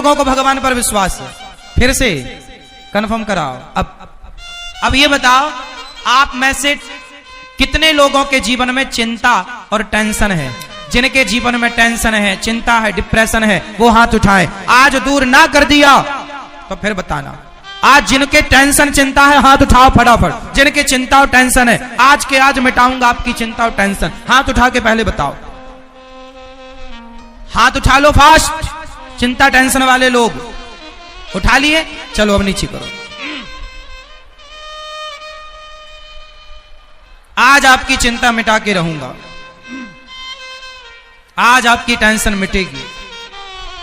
लोगों को भगवान पर विश्वास है? फिर से कंफर्म कराओ। अब ये बताओ, आप में से कितने लोगों के जीवन में चिंता और टेंशन है? जिनके जीवन में टेंशन है, चिंता है, डिप्रेशन है, वो हाथ उठाएं। आज दूर ना कर दिया तो फिर बताना। आज जिनके टेंशन चिंता है हाथ उठाओ फटाफट। जिनके चिंता और टेंशन है, आज के आज मिटाऊंगा आपकी चिंता और टेंशन। हाथ उठा के पहले बताओ, हाथ उठा लो फास्ट। चिंता टेंशन वाले लोग उठा लिए, चलो अब नीचे करो। आज आपकी चिंता मिटा के रहूंगा, आज आपकी टेंशन मिटेगी।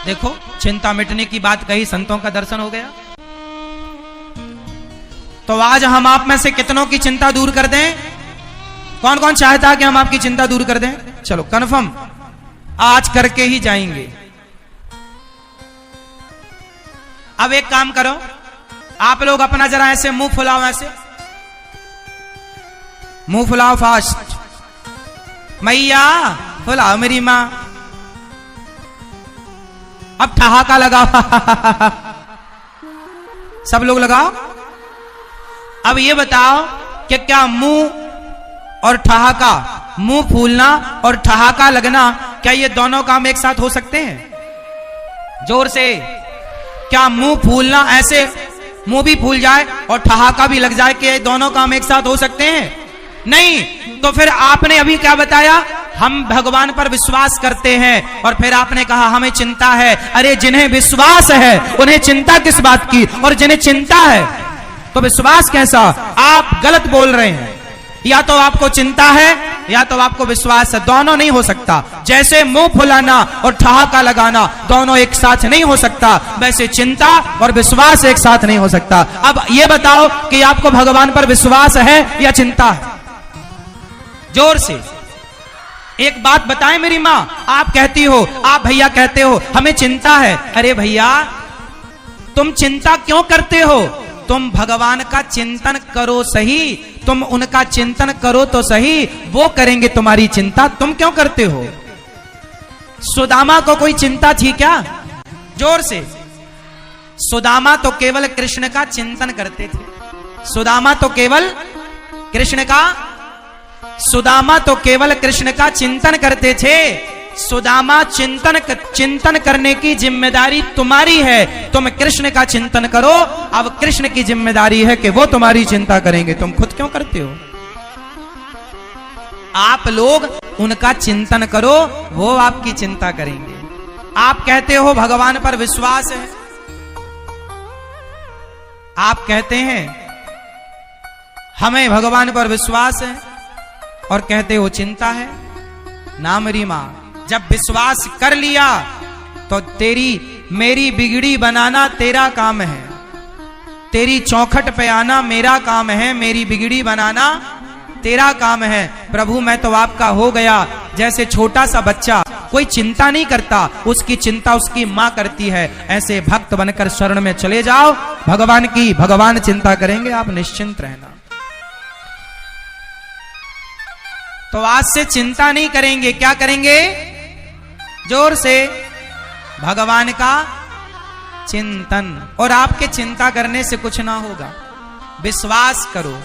देखो, चिंता मिटने की बात कही, संतों का दर्शन हो गया। तो आज हम आप में से कितनों की चिंता दूर कर दें? कौन कौन चाहता है कि हम आपकी चिंता दूर कर दें? चलो कंफर्म, आज करके ही जाएंगे। अब एक काम करो, आप लोग अपना जरा ऐसे मुंह फुलाओ, ऐसे मुंह फुलाओ फास्ट। मैया फुलाओ मेरी मां। अब ठहाका लगाओ सब लोग लगाओ। अब ये बताओ कि क्या मुंह और ठहाका, मुंह फूलना और ठहाका लगना, क्या ये दोनों काम एक साथ हो सकते हैं? जोर से। क्या मुंह फूलना, ऐसे मुंह भी फूल जाए और ठहाका भी लग जाए, कि ये दोनों काम एक साथ हो सकते हैं? नहीं। तो फिर आपने अभी क्या बताया? हम भगवान पर विश्वास करते हैं, और फिर आपने कहा हमें चिंता है। अरे जिन्हें विश्वास है उन्हें चिंता किस बात की, और जिन्हें चिंता है तो विश्वास कैसा? आप गलत बोल रहे हैं। या तो आपको चिंता है या तो आपको विश्वास है, दोनों नहीं हो सकता। जैसे मुंह फुलाना और ठहाका लगाना दोनों एक साथ नहीं हो सकता, वैसे चिंता और विश्वास एक साथ नहीं हो सकता। अब ये बताओ कि आपको भगवान पर विश्वास है या चिंता है? जोर से एक बात बताएं मेरी मां। आप कहती हो, आप भैया कहते हो हमें चिंता है। अरे भैया, तुम चिंता क्यों करते हो? तुम भगवान का चिंतन करो सही, तुम उनका चिंतन करो तो सही, वो करेंगे तुम्हारी चिंता। तुम क्यों करते हो? सुदामा को कोई चिंता थी क्या? जोर से। सुदामा तो केवल कृष्ण का चिंतन करते थे। सुदामा तो केवल कृष्ण का चिंतन करते थे। सुदामा चिंतन करने की जिम्मेदारी तुम्हारी है। तुम कृष्ण का चिंतन करो। अब कृष्ण की जिम्मेदारी है कि वो तुम्हारी चिंता करेंगे, तुम खुद क्यों करते हो? आप लोग उनका चिंतन करो, वो आपकी चिंता करेंगे। आप कहते हो भगवान पर विश्वास है, आप कहते हैं हमें भगवान पर विश्वास है, और कहते हो चिंता है। ना मेरी मां, जब विश्वास कर लिया तो तेरी मेरी बिगड़ी बनाना तेरा काम है, तेरी चौखट पे आना मेरा काम है, मेरी बिगड़ी बनाना तेरा काम है। प्रभु मैं तो आपका हो गया। जैसे छोटा सा बच्चा कोई चिंता नहीं करता, उसकी चिंता उसकी मां करती है, ऐसे भक्त बनकर शरण में चले जाओ भगवान की। भगवान चिंता करेंगे, आप निश्चिंत रहना। तो आज से चिंता नहीं करेंगे, क्या करेंगे? जोर से, भगवान का चिंतन। और आपके चिंता करने से कुछ ना होगा, विश्वास करो।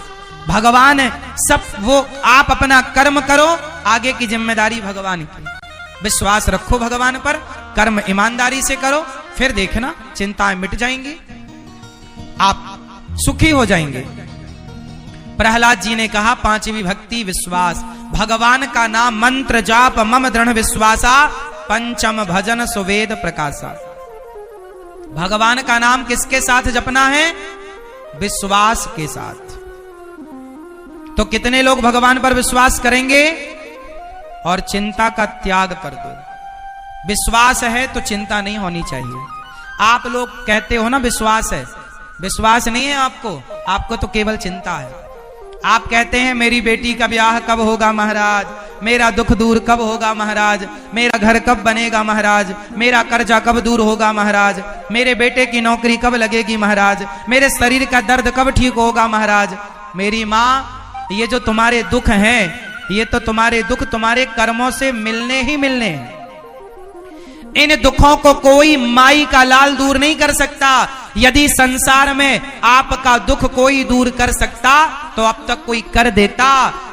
भगवान सब, वो आप अपना कर्म करो, आगे की जिम्मेदारी भगवान की। विश्वास रखो भगवान पर, कर्म ईमानदारी से करो, फिर देखना चिंताएं मिट जाएंगी, आप सुखी हो जाएंगे। प्रहलाद जी ने कहा पांचवी भक्ति विश्वास, भगवान का नाम मंत्र जाप मम दृढ़ विश्वासा, पंचम भजन सुवेद प्रकाशा। भगवान का नाम किसके साथ जपना है? विश्वास के साथ। तो कितने लोग भगवान पर विश्वास करेंगे? और चिंता का त्याग कर दो। विश्वास है तो चिंता नहीं होनी चाहिए। आप लोग कहते हो ना विश्वास है, विश्वास नहीं है आपको, आपको तो केवल चिंता है। आप कहते हैं मेरी बेटी का ब्याह कब होगा महाराज, मेरा दुख दूर कब होगा महाराज, मेरा घर कब बनेगा महाराज, मेरा कर्जा कब दूर होगा महाराज, मेरे बेटे की नौकरी कब लगेगी महाराज, मेरे शरीर का दर्द कब ठीक होगा महाराज। मेरी माँ, ये जो तुम्हारे दुख हैं, ये तो तुम्हारे दुख तुम्हारे कर्मों से मिलने ही मिलने हैं। इन दुखों को कोई माई का लाल दूर नहीं कर सकता। यदि संसार में आपका दुख कोई दूर कर सकता तो अब तक कोई कर देता।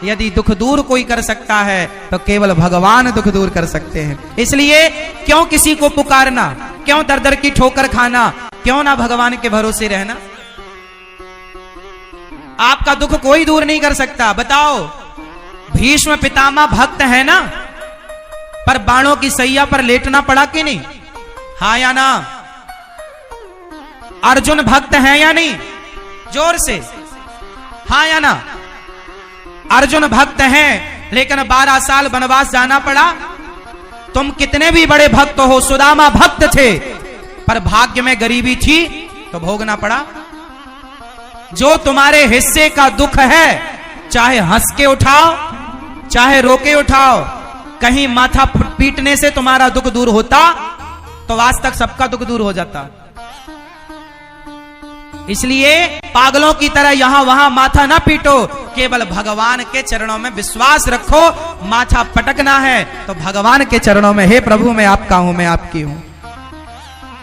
यदि दुख दूर कोई कर सकता है तो केवल भगवान दुख दूर कर सकते हैं। इसलिए क्यों किसी को पुकारना, क्यों दर दर की ठोकर खाना, क्यों ना भगवान के भरोसे रहना। आपका दुख कोई दूर नहीं कर सकता। बताओ, भीष्म पितामह भक्त है ना, पर बाणों की सैया पर लेटना पड़ा कि नहीं? हाँ या ना? अर्जुन भक्त है या नहीं? जोर से हाँ या ना? अर्जुन भक्त हैं, लेकिन 12 साल वनवास जाना पड़ा। तुम कितने भी बड़े भक्त हो, सुदामा भक्त थे, पर भाग्य में गरीबी थी तो भोगना पड़ा। जो तुम्हारे हिस्से का दुख है, चाहे हंस के उठाओ चाहे रो के उठाओ, कहीं माथा पीटने से तुम्हारा दुख दूर होता तो आज तक सबका दुख दूर हो जाता। इसलिए पागलों की तरह यहां वहां माथा ना पीटो, केवल भगवान के चरणों में विश्वास रखो। माथा पटकना है तो भगवान के चरणों में, हे प्रभु मैं आपका हूं, मैं आपकी हूं।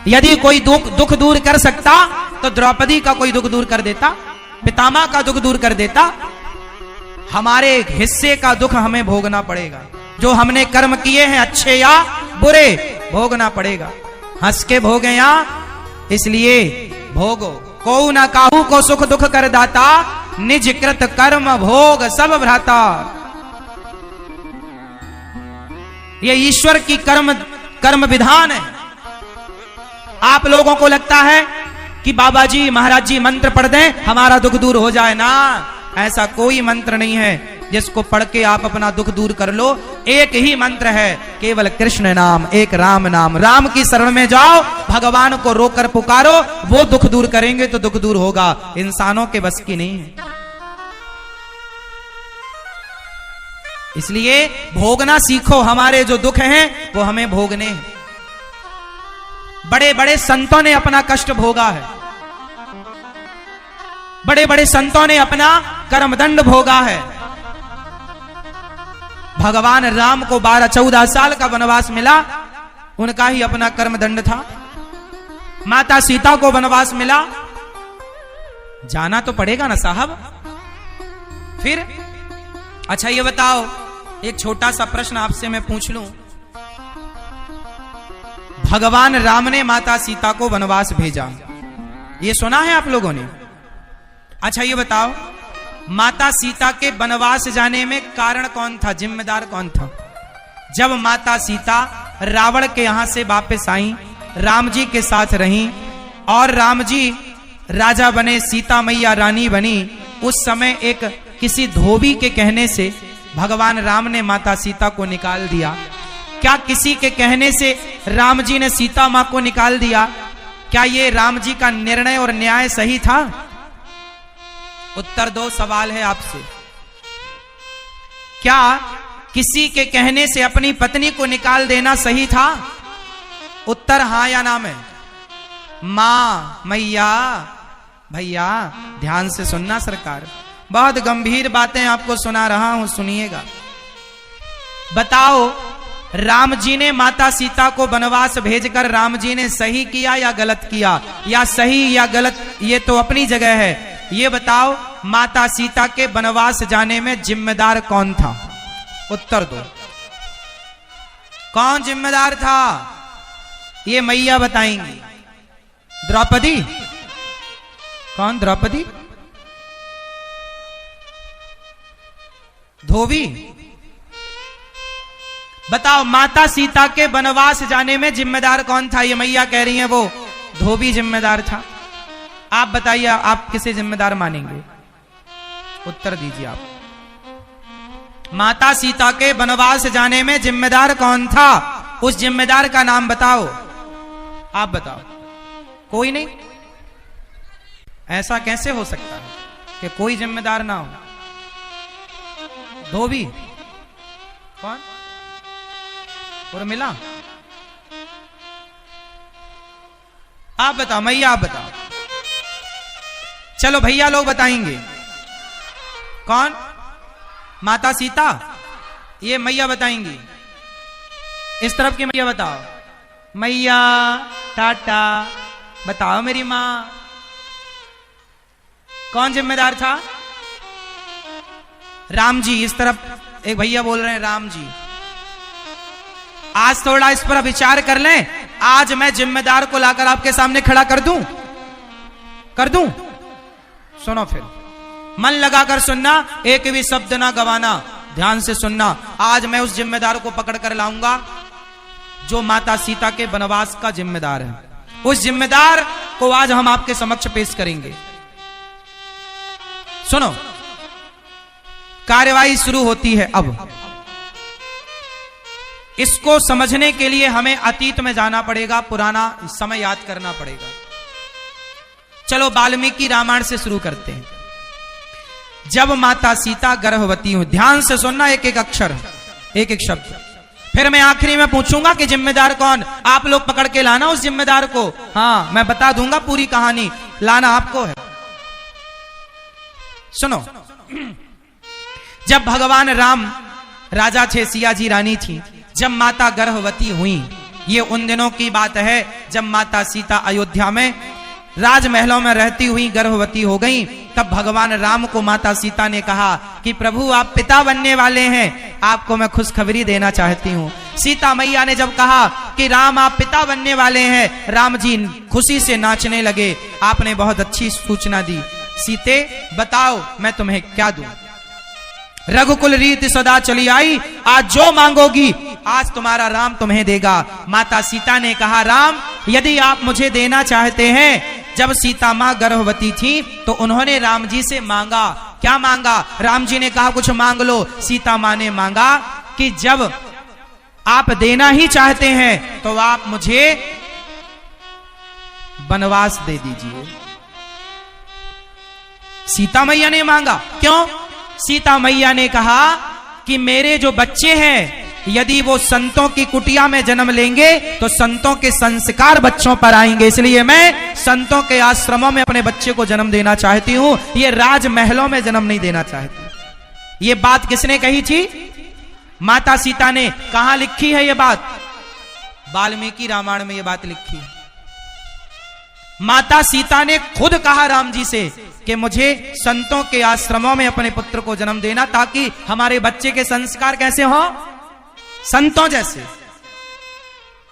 यदि कोई दुख दूर कर सकता तो द्रौपदी का कोई दुख दूर कर देता, पितामह का दुख दूर कर देता। हमारे हिस्से का दुख हमें भोगना पड़ेगा। जो हमने कर्म किए हैं, अच्छे या बुरे, भोगना पड़ेगा। हंस के भोगे या, इसलिए भोगो। को न काहू को सुख दुख कर दाता, निज कृत कर्म भोग सब भ्राता। ये ईश्वर की कर्म विधान है। आप लोगों को लगता है कि बाबा जी महाराज जी मंत्र पढ़ दें हमारा दुख दूर हो जाए ना, ऐसा कोई मंत्र नहीं है जिसको पढ़ के आप अपना दुख दूर कर लो। एक ही मंत्र है, केवल कृष्ण नाम, एक राम नाम। राम की शरण में जाओ, भगवान को रोकर पुकारो, वो दुख दूर करेंगे तो दुख दूर होगा। इंसानों के बस की नहीं है। इसलिए भोगना सीखो। हमारे जो दुख हैं वो हमें भोगने हैं। बड़े बड़े संतों ने अपना कष्ट भोगा है, बड़े बड़े संतों ने अपना कर्मदंड भोगा है। भगवान राम को 12-14 साल का वनवास मिला, उनका ही अपना कर्मदंड था। माता सीता को वनवास मिला, जाना तो पड़ेगा ना साहब। फिर अच्छा ये बताओ, एक छोटा सा प्रश्न आपसे मैं पूछ लूं। भगवान राम ने माता सीता को वनवास भेजा, ये सुना है आप लोगों ने? अच्छा ये बताओ, माता सीता के वनवास जाने में कारण कौन था, जिम्मेदार कौन था? जब माता सीता रावण के यहां से वापस आई, राम जी के साथ रहीं और राम जी राजा बने, सीता मैया रानी बनी, उस समय एक किसी धोबी के कहने से भगवान राम ने माता सीता को निकाल दिया। क्या किसी के कहने से राम जी ने सीता मां को निकाल दिया? क्या ये राम जी का निर्णय और न्याय सही था? उत्तर दो, सवाल है आपसे। क्या किसी के कहने से अपनी पत्नी को निकाल देना सही था? उत्तर हां या ना में। मां, मैया, भैया ध्यान से सुनना सरकार, बहुत गंभीर बातें आपको सुना रहा हूं, सुनिएगा। बताओ, राम जी ने माता सीता को वनवास भेजकर राम जी ने सही किया या गलत किया? या सही या गलत ये तो अपनी जगह है। ये बताओ, माता सीता के वनवास जाने में जिम्मेदार कौन था? उत्तर दो, कौन जिम्मेदार था? ये मैया बताएंगी। द्रौपदी? कौन द्रौपदी? धोबी? बताओ, माता सीता के वनवास जाने में जिम्मेदार कौन था? ये मैया कह रही हैं वो धोबी जिम्मेदार था। आप बताइए, आप किसे जिम्मेदार मानेंगे? उत्तर दीजिए आप। माता सीता के वनवास जाने में जिम्मेदार कौन था? उस जिम्मेदार का नाम बताओ। आप बताओ। कोई नहीं? ऐसा कैसे हो सकता है कि कोई जिम्मेदार ना हो? धोबी? कौन? उर्मिला? आप बताओ, मैया आप बताओ। चलो भैया लोग बताएंगे। कौन? माता सीता? ये मैया बताएंगी। इस तरफ की मैया बताओ। मैया टाटा। बताओ मेरी मां, कौन जिम्मेदार था? राम जी। इस तरफ एक भैया बोल रहे हैं राम जी। आज थोड़ा इस पर विचार कर लें। आज मैं जिम्मेदार को लाकर आपके सामने खड़ा कर दूं? सुनो फिर, मन लगाकर सुनना, एक भी शब्द ना गवाना, ध्यान से सुनना। आज मैं उस जिम्मेदार को पकड़ कर लाऊंगा जो माता सीता के वनवास का जिम्मेदार है। उस जिम्मेदार को आज हम आपके समक्ष पेश करेंगे। सुनो, कार्यवाही शुरू होती है अब। इसको समझने के लिए हमें अतीत में जाना पड़ेगा, पुराना समय याद करना पड़ेगा। चलो वाल्मीकि रामायण से शुरू करते हैं। जब माता सीता गर्भवती हुई, ध्यान से सुनना, एक एक अक्षर, एक एक शब्द। फिर मैं आखिरी में पूछूंगा कि जिम्मेदार कौन, आप लोग पकड़ के लाना उस जिम्मेदार को। हाँ, मैं बता दूंगा पूरी कहानी, लाना आपको है। सुनो, जब भगवान राम राजा थे, सिया जी रानी थी, जब माता गर्भवती हुई, ये उन दिनों की बात है जब माता सीता अयोध्या में राजमहलों में रहती हुई गर्भवती हो गई। तब भगवान राम को माता सीता ने कहा कि प्रभु आप पिता बनने वाले हैं, आपको मैं खुशखबरी देना चाहती हूँ। सीता मैया ने जब कहा कि राम आप पिता बनने वाले हैं, राम जी खुशी से नाचने लगे। आपने बहुत अच्छी सूचना दी। सीते बताओ मैं तुम्हें क्या दूं? रघुकुल रीति सदा चली आई, आज जो मांगोगी आज तुम्हारा राम तुम्हें देगा। माता सीता ने कहा राम यदि आप मुझे देना चाहते हैं, जब सीता मां गर्भवती थी तो उन्होंने राम जी से मांगा। क्या मांगा? राम जी ने कहा कुछ मांग लो। सीता मां ने मांगा कि जब आप देना ही चाहते हैं तो आप मुझे वनवास दे दीजिए। सीता मैया ने मांगा। क्यों? सीता मैया ने कहा कि मेरे जो बच्चे हैं यदि वो संतों की कुटिया में जन्म लेंगे तो संतों के संस्कार बच्चों पर आएंगे, इसलिए मैं संतों के आश्रमों में अपने बच्चे को जन्म देना चाहती हूं, ये राजमहलों में जन्म नहीं देना चाहती। ये बात किसने कही थी? माता सीता ने। कहां लिखी है ये बात? वाल्मीकि रामायण में ये बात लिखी है। माता सीता ने खुद कहा राम जी से कि मुझे संतों के आश्रमों में अपने पुत्र को जन्म देना, ताकि हमारे बच्चे के संस्कार कैसे हो? संतों जैसे।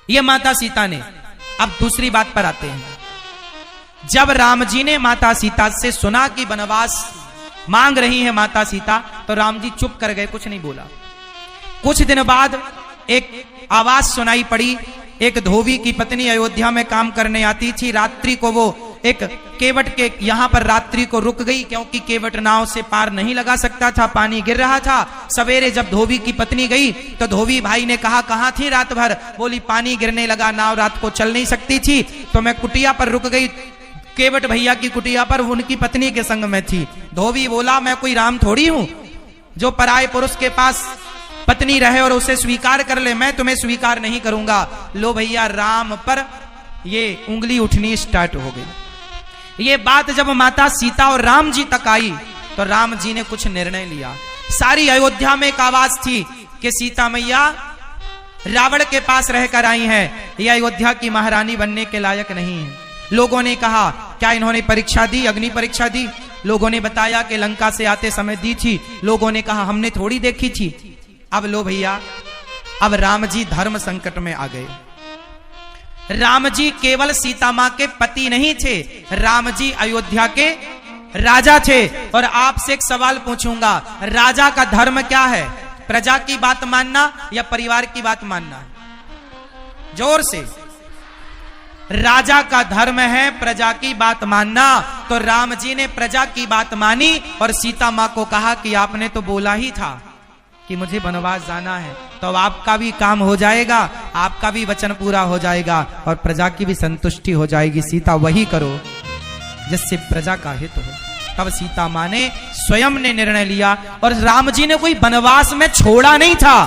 ये माता सीता ने। अब दूसरी बात पर आते हैं। जब राम जी ने माता सीता से सुना कि वनवास मांग रही है माता सीता, तो राम जी चुप कर गए, कुछ नहीं बोला। कुछ दिन बाद एक आवाज सुनाई पड़ी। एक धोबी की पत्नी अयोध्या में काम करने आती थी। रात्रि को वो एक केवट के यहां पर रात्रि को रुक गई, क्योंकि केवट नाव से पार नहीं लगा सकता था, पानी गिर रहा था। सवेरे जब धोबी की पत्नी गई तो धोबी भाई ने कहा कहां थी रात भर? बोली पानी गिरने लगा, नाव रात को चल नहीं सकती थी तो मैं कुटिया पर रुक गई, केवट भैया की कुटिया पर, उनकी पत्नी के संग में थी। धोबी बोला मैं कोई राम थोड़ी हूं जो पराये पुरुष के पास पत्नी रहे और उसे स्वीकार कर ले, मैं तुम्हें स्वीकार नहीं करूंगा। लो भैया, राम पर ये उंगली उठनी स्टार्ट हो गई। ये बात जब माता सीता और राम जी तक आई तो राम जी ने कुछ निर्णय लिया। सारी अयोध्या में एक आवाज थी कि सीता मैया रावण के पास रहकर आई हैं, यह अयोध्या की महारानी बनने के लायक नहीं है। लोगों ने कहा क्या इन्होंने परीक्षा दी, अग्नि परीक्षा दी? लोगों ने बताया कि लंका से आते समय दी थी। लोगों ने कहा हमने थोड़ी देखी थी। अब लो भैया, अब राम जी धर्म संकट में आ गए। राम जी केवल सीता मां के पति नहीं थे, राम जी अयोध्या के राजा थे। और आपसे एक सवाल पूछूंगा, राजा का धर्म क्या है? प्रजा की बात मानना या परिवार की बात मानना? जोर से। राजा का धर्म है प्रजा की बात मानना। तो राम जी ने प्रजा की बात मानी और सीता मां को कहा कि आपने तो बोला ही था कि मुझे वनवास जाना है, तो आपका भी काम हो जाएगा, आपका भी वचन पूरा हो जाएगा और प्रजा की भी संतुष्टि हो जाएगी। सीता वही करो जिससे प्रजा का हित हो। तब सीता मां ने स्वयं ने निर्णय लिया और राम जी ने कोई वनवास में छोड़ा नहीं था।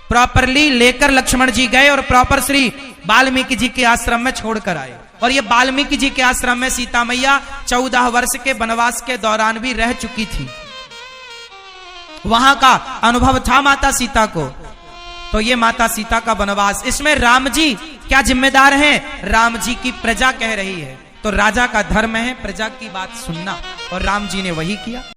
प्रॉपरली लेकर लक्ष्मण जी गए और प्रॉपर श्री वाल्मीकि जी के आश्रम में छोड़कर आए। और ये वाल्मीकि जी के आश्रम में सीता मैया 14 वर्ष के वनवास के दौरान भी रह चुकी थी। वहां का अनुभव था माता सीता को। तो ये माता सीता का वनवास, इसमें राम जी क्या जिम्मेदार हैं? राम जी की प्रजा कह रही है, तो राजा का धर्म है प्रजा की बात सुनना, और राम जी ने वही किया।